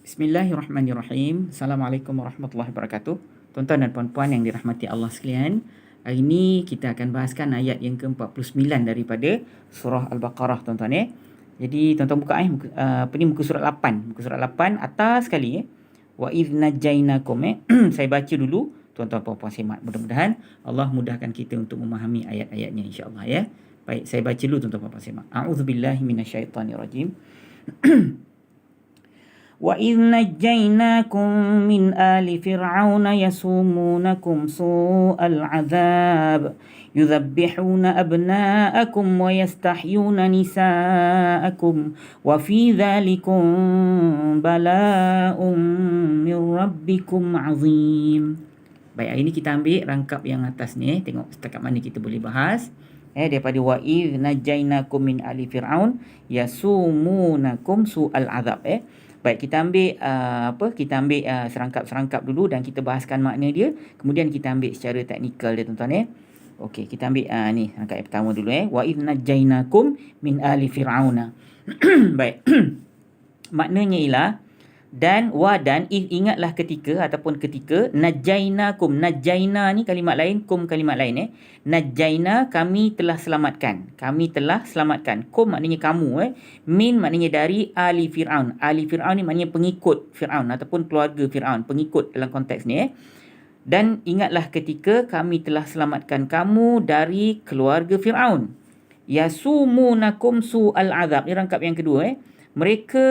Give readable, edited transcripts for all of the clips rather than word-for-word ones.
Bismillahirrahmanirrahim. Assalamualaikum warahmatullahi wabarakatuh. Tuan-tuan dan puan-puan yang dirahmati Allah sekalian. Hari ini kita akan bahaskan ayat yang ke-49 daripada surah Al-Baqarah, tuan-tuan . Jadi tuan-tuan buka muka surat 8. Muka surat 8 atas sekali . Wa idh najainakum . Saya baca dulu, tuan-tuan puan-puan semak. Mudah-mudahan Allah mudahkan kita untuk memahami ayat-ayatnya, insya-Allah ya. Baik, saya baca dulu, tuan-tuan puan-puan semak. A'udzubillahi minasyaitonirrajim. وَإِذْ نَجَّيْنَاكُمْ مِنْ آلِ فِرْعَوْنَ يَسُومُونَكُمْ سُوءَ الْعَذَابِ يُذَبِّحُونَ أَبْنَاءَكُمْ وَيَسْتَحْيُونَ نِسَاءَكُمْ وَفِي ذَلِكُمْ بَلَاءٌ مِّن رَبِّكُمْ عَظِيمٌ. Baik, hari ini kita ambil rangkap yang atas ni. Tengok setakat mana kita boleh bahas. Daripada وَإِذْ نَجَّيْنَاكُمْ مِنْ آلِ فِرْعَوْنَ يَسُومُونَكُمْ سُوءَ الْعَذَابِ. Baik, kita ambil serangkap-serangkap dulu dan kita bahaskan makna dia. Kemudian kita ambil secara teknikal dia, tuan-tuan . Okey, kita ambil ni rangkap yang pertama dulu . Wa idh najainakum min ali fir'auna. Baik. Maknanya ialah dan ingatlah ketika ataupun ketika najainakum. Najaina ni kalimat lain, kum kalimat lain . Najaina, kami telah selamatkan. Kami telah selamatkan. Kum maknanya kamu . Min maknanya dari ali Fir'aun. Ali Fir'aun ni maknanya pengikut Fir'aun ataupun keluarga Fir'aun, pengikut dalam konteks ni . Dan ingatlah ketika kami telah selamatkan kamu dari keluarga Fir'aun. Yasumunakum su'al azab. Ini rangkap yang kedua . Mereka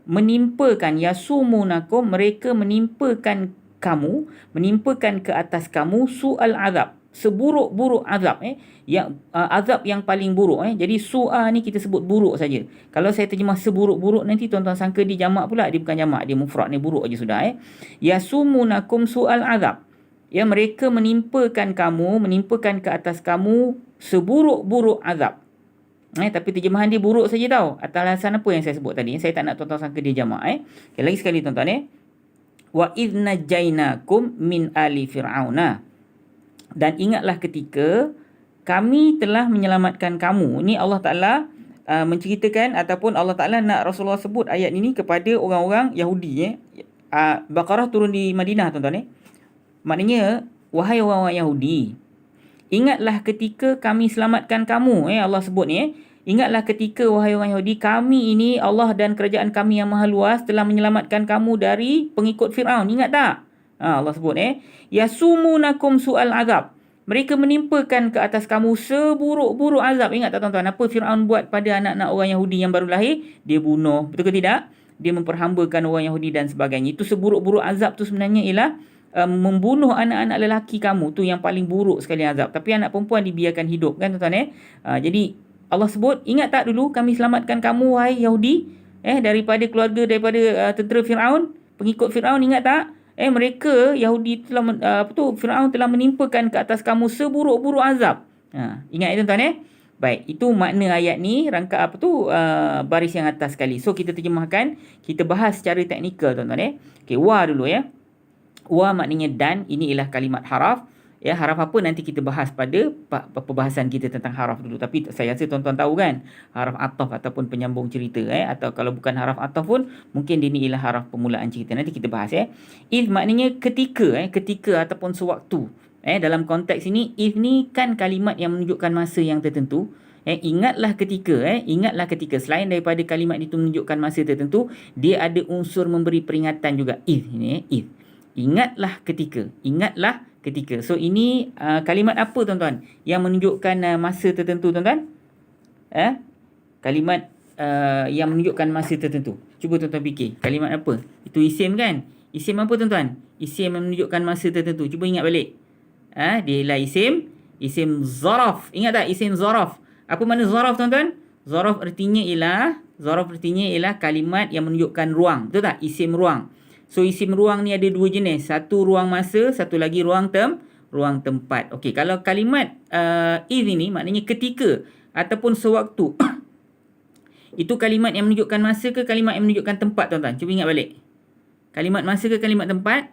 menimpakan, yasumunakum, mereka menimpakan kamu, menimpakan ke atas kamu su'al azab, seburuk-buruk azab . Yang azab yang paling buruk . Jadi su'a ni kita sebut buruk saja. Kalau saya terjemah seburuk-buruk, nanti tuan-tuan sangka dia jamak pula. Dia bukan jamak, dia mufrad ni, buruk aja sudah . Yasumunakum su'al azab. Ya, mereka menimpakan kamu, menimpakan ke atas kamu seburuk-buruk azab. Tapi terjemahan dia buruk saja tau. Atas alasan apa yang saya sebut tadi. Saya tak nak tuan-tuan sangka dia jamak . Okay, lagi sekali tuan-tuan . Wa idh najainakum min ali fir'auna. Dan ingatlah ketika kami telah menyelamatkan kamu. Ini Allah Ta'ala menceritakan ataupun Allah Ta'ala nak Rasulullah sebut ayat ini kepada orang-orang Yahudi . Baqarah turun di Madinah, tuan-tuan . Maknanya, wahai orang-orang Yahudi, ingatlah ketika kami selamatkan kamu. Allah sebut ni . Ingatlah ketika, wahai orang Yahudi, kami ini, Allah dan kerajaan kami yang maha luas, telah menyelamatkan kamu dari pengikut Fir'aun. Ingat tak? Allah sebut . Yasumunakum su'al azab. Mereka menimpakan ke atas kamu seburuk-buruk azab. Ingat tak tuan-tuan? Apa Fir'aun buat pada anak-anak orang Yahudi yang baru lahir? Dia bunuh. Betul ke tidak? Dia memperhambakan orang Yahudi dan sebagainya. Itu seburuk-buruk azab tu sebenarnya ialah membunuh anak-anak lelaki kamu. Tu yang paling buruk sekali azab. Tapi anak perempuan dibiarkan hidup, kan tuan-tuan . Jadi Allah sebut, ingat tak dulu kami selamatkan kamu, wahai Yahudi, daripada keluarga, daripada tentera Fir'aun, pengikut Fir'aun. Ingat tak? Mereka Yahudi telah Fir'aun telah menimpakan ke atas kamu seburuk-buruk azab. Ingat itu, tuan-tuan . Baik, itu makna ayat ni, rangkap baris yang atas sekali. So kita terjemahkan, kita bahas secara teknikal, tuan-tuan . Okey, wa dulu ya. Wa maknanya dan, ini ialah kalimat haraf. Haraf apa nanti kita bahas pada perbahasan kita tentang haraf dulu. Tapi saya rasa tuan-tuan tahu kan, haraf ataf ataupun penyambung cerita. Atau kalau bukan haraf ataf pun, mungkin dia ni ialah haraf permulaan cerita. Nanti kita bahas . If maknanya ketika, ketika ataupun sewaktu. Dalam konteks ini, if ni kan kalimat yang menunjukkan masa yang tertentu. Ingatlah ketika, ingatlah ketika. Selain daripada kalimat itu menunjukkan masa tertentu, dia ada unsur memberi peringatan juga. If ini, if. Ingatlah ketika. Ingatlah ketika. So ini kalimat apa, tuan-tuan, yang menunjukkan masa tertentu, tuan-tuan? Kalimat yang menunjukkan masa tertentu. Cuba tuan-tuan fikir. Kalimat apa? Itu isim kan? Isim apa, tuan-tuan? Isim yang menunjukkan masa tertentu. Cuba ingat balik. Dia ialah isim zaraf. Ingat tak isim zaraf? Apa makna zaraf, tuan-tuan? Zaraf artinya ialah kalimat yang menunjukkan ruang. Betul tak? Isim ruang. So isim ruang ni ada dua jenis. Satu ruang masa, satu lagi ruang tempat. Okey, kalau kalimat idh ini maknanya ketika ataupun sewaktu. Itu kalimat yang menunjukkan masa ke kalimat yang menunjukkan tempat, tuan-tuan? Cuba ingat balik. Kalimat masa ke kalimat tempat?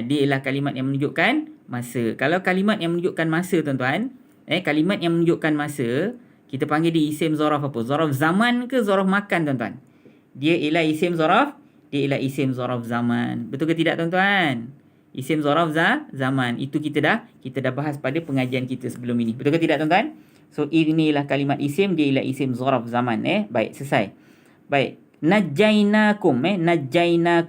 Dia ialah kalimat yang menunjukkan masa. Kalau kalimat yang menunjukkan masa, tuan-tuan, kalimat yang menunjukkan masa, kita panggil dia isim zaraf apa? Zaraf zaman ke zaraf makan, tuan-tuan? Dia ialah isim zaraf, dia ialah isim zaraf zaman. Betul ke tidak tuan-tuan? Isim zaraf zaman. Itu kita dah bahas pada pengajian kita sebelum ini. Betul ke tidak tuan-tuan? So inilah kalimat isim, dia ialah isim zaraf zaman. Baik, selesai. Baik. Najainakum. Najaina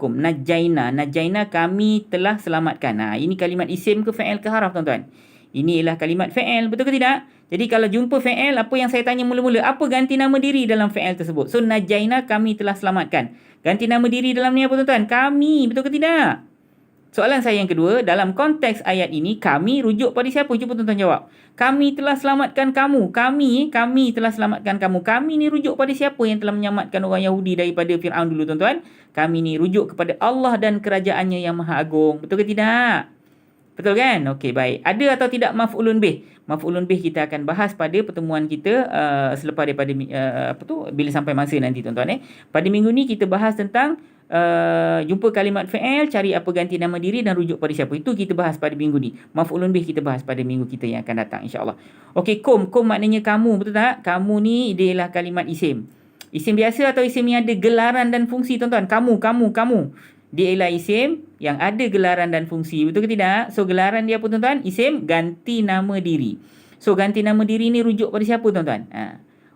kami telah selamatkan. Ini kalimat isim ke fa'il ke haraf tuan-tuan? Ini ialah kalimat fa'il. Betul ke tidak? Jadi kalau jumpa fa'il, apa yang saya tanya mula-mula? Apa ganti nama diri dalam fa'il tersebut? So najaina kami telah selamatkan. Ganti nama diri dalam ni apa tuan-tuan? Kami. Betul ke tidak? Soalan saya yang kedua, dalam konteks ayat ini, kami rujuk pada siapa? Cuba tuan-tuan jawab. Kami telah selamatkan kamu. Kami telah selamatkan kamu. Kami ni rujuk pada siapa yang telah menyelamatkan orang Yahudi daripada Fir'aun dulu tuan-tuan? Kami ni rujuk kepada Allah dan kerajaannya yang maha agung. Betul ke tidak? Betul kan? Okey, baik. Ada atau tidak maf'ulun bih? Maf'ulun bih kita akan bahas pada pertemuan kita selepas daripada bila sampai masa nanti tuan-tuan. Pada minggu ni kita bahas tentang jumpa kalimat fa'il, cari apa ganti nama diri dan rujuk pada siapa. Itu kita bahas pada minggu ni. Maf'ulun bih kita bahas pada minggu kita yang akan datang insya-Allah. Okey, kum maknanya kamu, betul tak? Kamu ni dia ialah kalimat isim. Isim biasa atau isim yang ada gelaran dan fungsi tuan-tuan? Kamu. Dia ialah isim yang ada gelaran dan fungsi. Betul ke tidak? So gelaran dia apa tuan-tuan? Isim ganti nama diri. So ganti nama diri ni rujuk pada siapa tuan-tuan?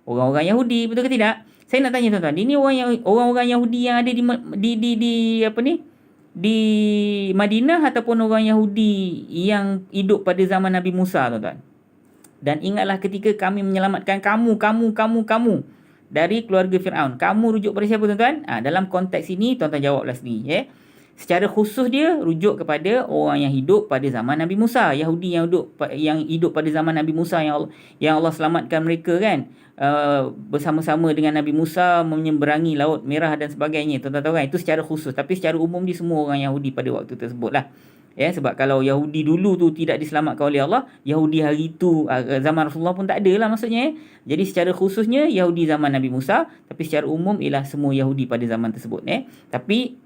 Orang-orang Yahudi. Betul ke tidak? Saya nak tanya tuan-tuan, ini orang-orang Yahudi yang ada di Madinah ataupun orang Yahudi yang hidup pada zaman Nabi Musa tuan-tuan? Dan ingatlah ketika kami menyelamatkan kamu dari keluarga Fir'aun. Kamu rujuk pada siapa tuan-tuan? Dalam konteks ini tuan-tuan jawablah sendiri. Secara khusus dia rujuk kepada orang yang hidup pada zaman Nabi Musa. Yahudi yang hidup pada zaman Nabi Musa yang Allah selamatkan mereka kan. Bersama-sama dengan Nabi Musa menyeberangi Laut Merah dan sebagainya. Tuan-tuan tahu kan? Itu secara khusus. Tapi secara umum dia semua orang Yahudi pada waktu tersebut lah. Sebab kalau Yahudi dulu tu tidak diselamatkan oleh Allah, Yahudi hari tu zaman Rasulullah pun tak ada lah maksudnya. Jadi secara khususnya Yahudi zaman Nabi Musa, tapi secara umum ialah semua Yahudi pada zaman tersebut. Tapi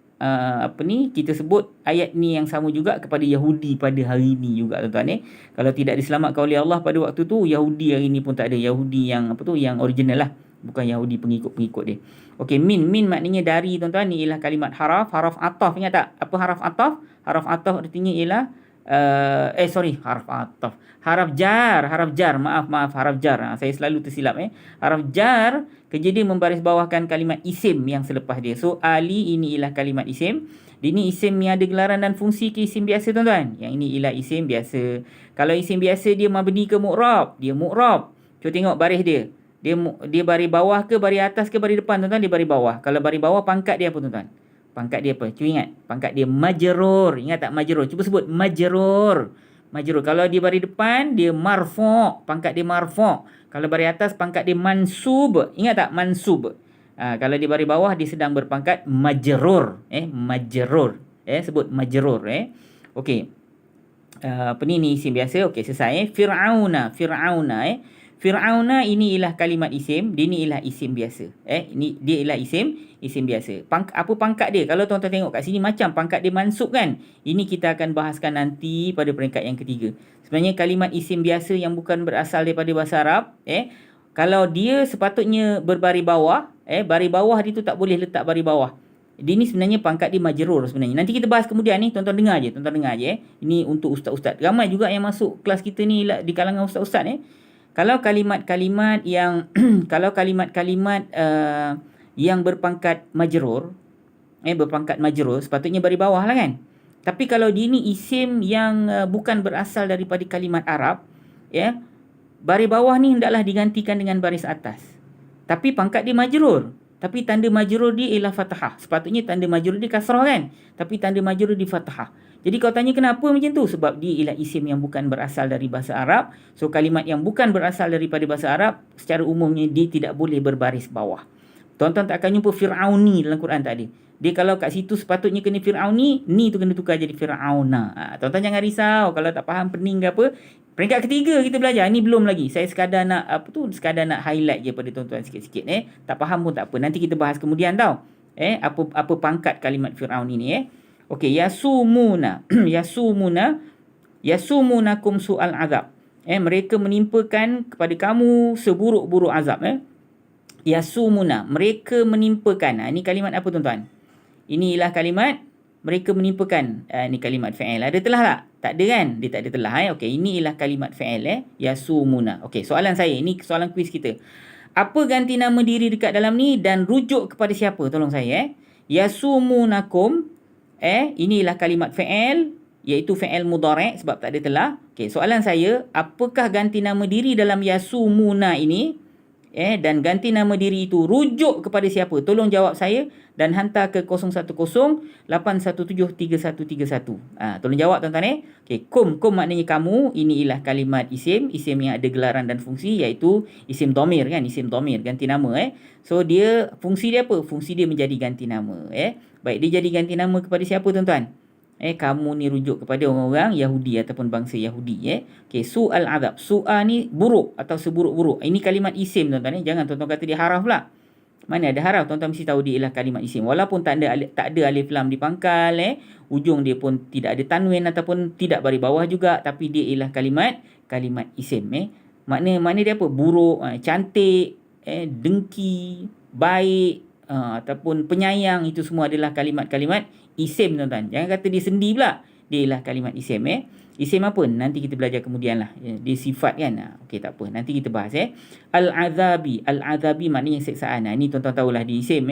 kita sebut ayat ni yang sama juga kepada Yahudi pada hari ni juga tuan-tuan. Kalau tidak diselamatkan oleh Allah pada waktu tu, Yahudi hari ni pun tak ada. Yahudi yang yang original lah, bukan Yahudi pengikut-pengikut dia. Okey, min maknanya dari tuan-tuan. Ni ialah kalimat haraf ataf. Ingat tak? Apa haraf ataf? Haraf ataf artinya ialah haraf jar. Maaf, haraf jar. Saya selalu tersilap. Haraf jar kerja dia membaris bawahkan kalimat isim yang selepas dia. So ali ini ialah kalimat isim. Ini isim yang ada gelaran dan fungsi ke isim biasa tuan-tuan. Yang ini ialah isim biasa. Kalau isim biasa dia mabni ke mu'rab? Dia mu'rab. Cuba tengok baris dia. Dia baris bawah ke baris atas ke baris depan tuan-tuan? Dia baris bawah. Kalau baris bawah pangkat dia apa tuan-tuan? Pangkat dia apa? Cuba ingat. Pangkat dia majrur. Ingat tak majrur? Cuba sebut majrur. Kalau dia baris depan dia marfu'. Pangkat dia marfu'. Kalau baris atas pangkat dia mansub. Ingat tak? Mansub. Kalau dia baris bawah dia sedang berpangkat majrur. Majrur. Sebut majrur. Okey. Ni isim biasa. Okey, selesai. Fir'auna. Fir'auna ini ialah kalimat isim. Dia ni ialah isim biasa. Ini dia ialah isim biasa. Apa pangkat dia? Kalau tuan-tuan tengok kat sini macam pangkat dia mansub kan? Ini kita akan bahaskan nanti pada peringkat yang ketiga. Sebenarnya kalimat isim biasa yang bukan berasal daripada bahasa Arab, kalau dia sepatutnya berbaris bawah, baris bawah dia tu tak boleh letak baris bawah. Dia ni sebenarnya pangkat dia majrur sebenarnya. Nanti kita bahas kemudian ni, tuan-tuan dengar je. Ini untuk ustaz-ustaz. Ramai juga yang masuk kelas kita ni di kalangan ustaz-ustaz Kalau kalimat-kalimat yang yang berpangkat majrur, sepatutnya baris bawah lah kan. Tapi kalau dia ni isim yang bukan berasal daripada kalimat Arab, baris bawah ni hendaklah digantikan dengan baris atas. Tapi pangkat dia majrur. Tapi tanda majrur dia ialah fathah. Sepatutnya tanda majrur dia kasrah kan. Tapi tanda majrur dia fathah. Jadi kau tanya kenapa macam tu? Sebab dia ialah isim yang bukan berasal dari bahasa Arab. So kalimat yang bukan berasal daripada bahasa Arab, secara umumnya dia tidak boleh berbaris bawah. Tuan-tuan tak akan jumpa Fir'auni dalam Quran tak ada. Dia kalau kat situ sepatutnya kena Fir'auni, ni tu kena tukar jadi Fir'auna. Tuan-tuan jangan risau kalau tak faham pening ke apa. Peringkat ketiga kita belajar. Ni belum lagi. Saya sekadar nak highlight je pada tuan-tuan sikit-sikit. Tak faham pun tak apa. Nanti kita bahas kemudian tau. Apa pangkat kalimat Fir'aun ini. Okey, yasumunakum su'al azab. Mereka menimpakan kepada kamu seburuk-buruk azab. Yasumuna, mereka menimpakan. Ini kalimat apa tuan-tuan? Ini ialah kalimat mereka menimpakan. Ini kalimat fa'il. Ada telah tak? Tak ada kan? Dia tak ada telah. Okey, ini ialah kalimat fa'il. Yasumuna. Okey, soalan saya. Ini soalan kuis kita. Apa ganti nama diri dekat dalam ni dan rujuk kepada siapa? Tolong saya. Yasumunakum. Ini ialah kalimat fa'il, iaitu fa'il mudhari' sebab tak ada telah. Okey, soalan saya, apakah ganti nama diri dalam yasumuna ini? Dan ganti nama diri itu rujuk kepada siapa? Tolong jawab saya dan hantar ke 010-817-3131. Tolong jawab tuan-tuan. Okey, kum maknanya kamu. Ini ialah kalimat isim yang ada gelaran dan fungsi, iaitu isim dhamir kan, isim dhamir ganti nama. So dia fungsi dia apa? Fungsi dia menjadi ganti nama. Baik, dia jadi ganti nama kepada siapa tuan-tuan? Kamu ni rujuk kepada orang-orang Yahudi ataupun bangsa Yahudi. Okey, su'al azab. Su'a ni buruk atau seburuk-buruk. Ini kalimat isim tuan-tuan. Jangan tuan-tuan kata dia haraf pula. Mana ada haraf? Tuan-tuan mesti tahu dia ialah kalimat isim. Walaupun tak ada alif lam di pangkal, ujung dia pun tidak ada tanwin ataupun tidak baris bawah juga, tapi dia ialah kalimat isim. Makna dia apa? Buruk, cantik, dengki, baik, ataupun penyayang, itu semua adalah kalimat-kalimat isim tuan-tuan. Jangan kata dia sendi pula. Dia ialah kalimat isim. Isim apa? Nanti kita belajar kemudian lah. Dia sifat kan. Okey, tak apa. Nanti kita bahas. Al-azabi. Al-azabi maknanya seksaan. Ini tuan-tuan tahulah di isim.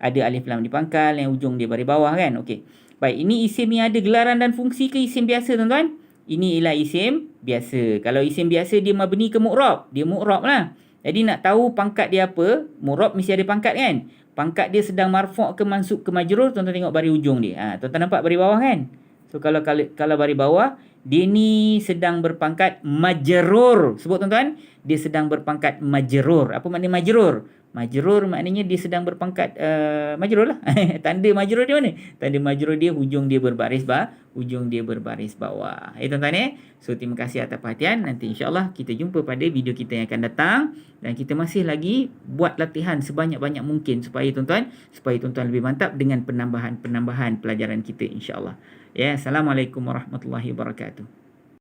Ada alif lam di pangkal, yang ujung dia baris bawah kan. Okey. Baik, ini isim yang ada gelaran dan fungsi ke isim biasa tuan-tuan? Ini ialah isim biasa. Kalau isim biasa dia mabni ke mu'rab? Dia mu'rab lah. Jadi nak tahu pangkat dia apa, mu'rab mesti ada pangkat kan. Pangkat dia sedang marfu' ke mansub ke majrur, tuan-tuan tengok baris ujung dia. Tuan-tuan nampak baris bawah kan? So kalau baris bawah, dia ni sedang berpangkat majrur. Sebut tuan-tuan, dia sedang berpangkat majrur. Apa makna majrur? Majrur maknanya dia sedang berpangkat majrur lah. Tanda majrur dia mana? Tanda majrur dia hujung dia berbaris bawah. Tuan-tuan. So terima kasih atas perhatian. Nanti insya-Allah kita jumpa pada video kita yang akan datang, dan kita masih lagi buat latihan sebanyak-banyak mungkin supaya tuan-tuan lebih mantap dengan penambahan pelajaran kita insya-Allah. Assalamualaikum warahmatullahi wabarakatuh.